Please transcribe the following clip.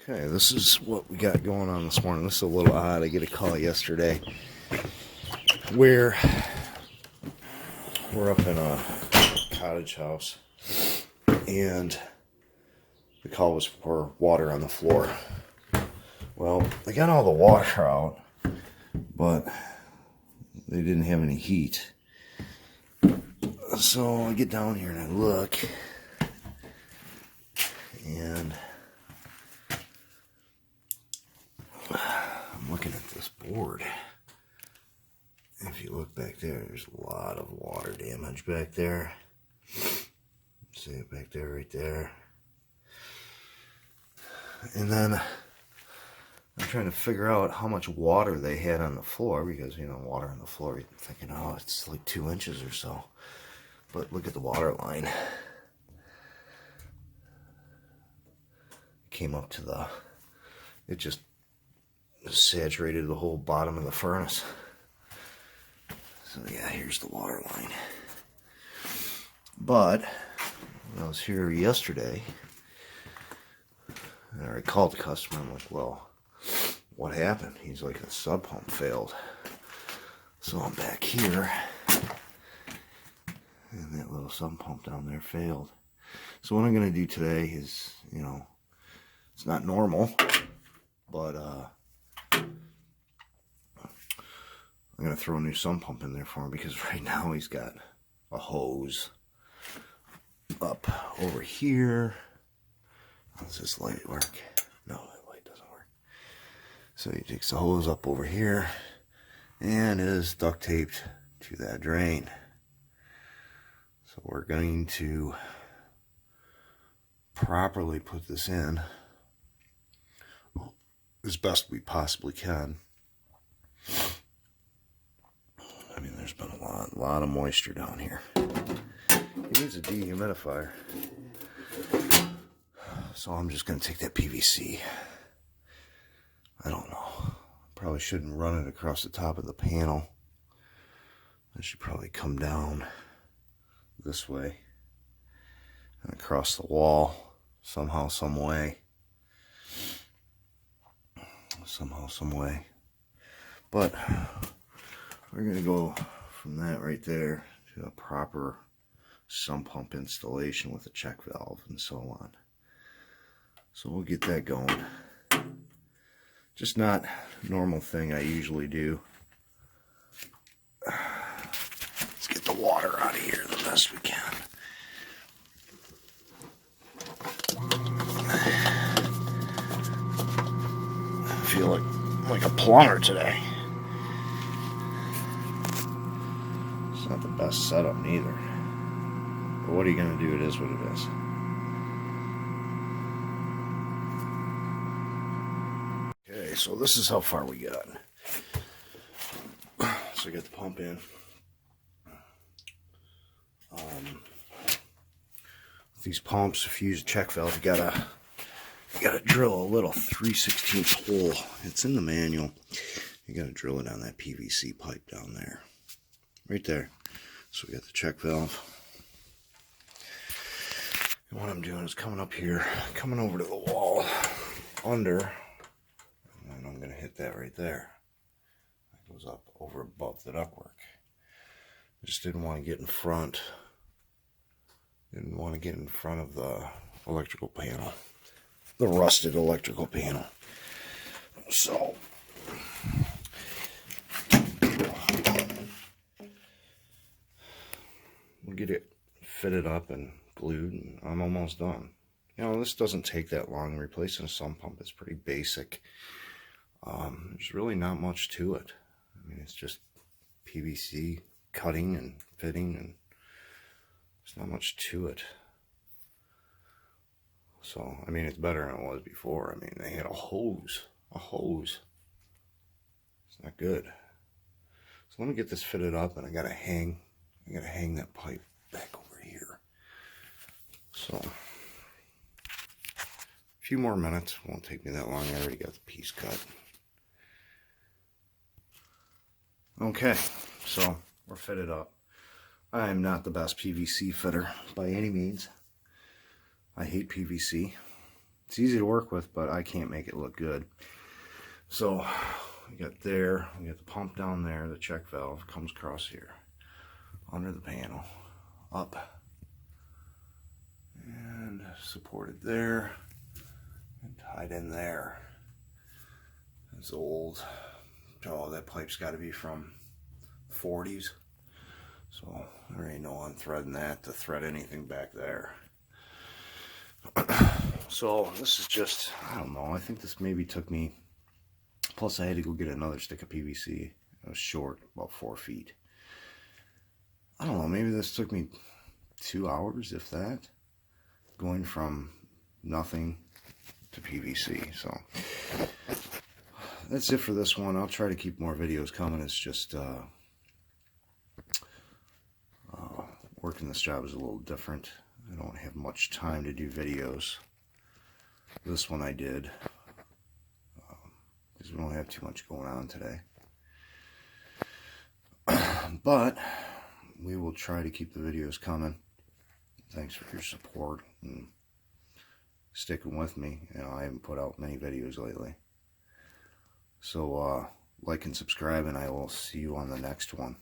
Okay, this is what we got going on this morning. This is a little odd. I get a call yesterday where we're up in a cottage house and the call was for water on the floor. Well, they got all the water out, but they didn't have any heat. So I get down here and I look, and I'm looking at this board. If you look back there, there's a lot of water damage back there. See it back there, right there. And then I'm trying to figure out how much water they had on the floor, because, you know, water on the floor, you're thinking, oh, it's like 2 inches or so. But look at the water line. Came up to the, it just saturated the whole bottom of the furnace. So yeah, here's the water line. But when I was here yesterday, I called the customer. I'm like, well, what happened? He's like, the sub pump failed. So I'm back here, and that little sub pump down there failed. So what I'm going to do today is, you know, it's not normal, but I'm going to throw a new sump pump in there for him, because right now he's got a hose up over here. Does this light work? No, that light doesn't work. So he takes the hose up over here and is duct taped to that drain. So we're going to properly put this in as best we possibly can. I mean, there's been a lot of moisture down here. He needs a dehumidifier. So I'm just going to take that PVC. I don't know. Probably shouldn't run it across the top of the panel. I should probably come down this way and across the wall somehow, some way. Somehow, some way. But we're going to go from that right there to a proper sump pump installation with a check valve and so on. So we'll get that going. Just not a normal thing I usually do. Let's get the water out of here the best we can. I feel like a plumber today. It's not the best setup neither. But what are you going to do? It is what it is. Okay, so this is how far we got. So I got the pump in. With these pumps, if you use a check valve, you gotta drill a little 3/16 hole. It's in the manual. You gotta drill it on that PVC pipe down there, right there. So we got the check valve. And what I'm doing is coming up here, coming over to the wall, under. And I'm going to hit that right there. That goes up over above the ductwork. I just didn't want to get in front. Didn't want to get in front of the electrical panel. The rusted electrical panel. So we'll get it fitted up and glued, and I'm almost done. You know, this doesn't take that long. Replacing a sump pump is pretty basic. There's really not much to it. I mean, it's just PVC cutting and fitting, and there's not much to it. So, I mean, it's better than it was before. I mean, they had a hose. It's not good. So let me get this fitted up, and I gotta hang that pipe back over here. So, a few more minutes. Won't take me that long. I already got the piece cut. Okay, so we're fitted up. I am not the best PVC fitter by any means. I hate PVC. It's easy to work with, but I can't make it look good. So we got there, we got the pump down there, the check valve comes across here, under the panel, up, and supported there, and tied in there. It's old. Oh, that pipe's got to be from the 40s. So there ain't no unthreading that to thread anything back there. So this is just, I don't know, I think this maybe took me, plus I had to go get another stick of PVC. It was short, about 4 feet. I don't know, maybe this took me 2 hours, if that, going from nothing to PVC. So that's it for this one. I'll try to keep more videos coming. It's just working this job is a little different. I don't have much time to do videos. This one I did because we don't have too much going on today. But we will try to keep the videos coming. Thanks for your support and sticking with me. You know, I haven't put out many videos lately. So like and subscribe, and I will see you on the next one.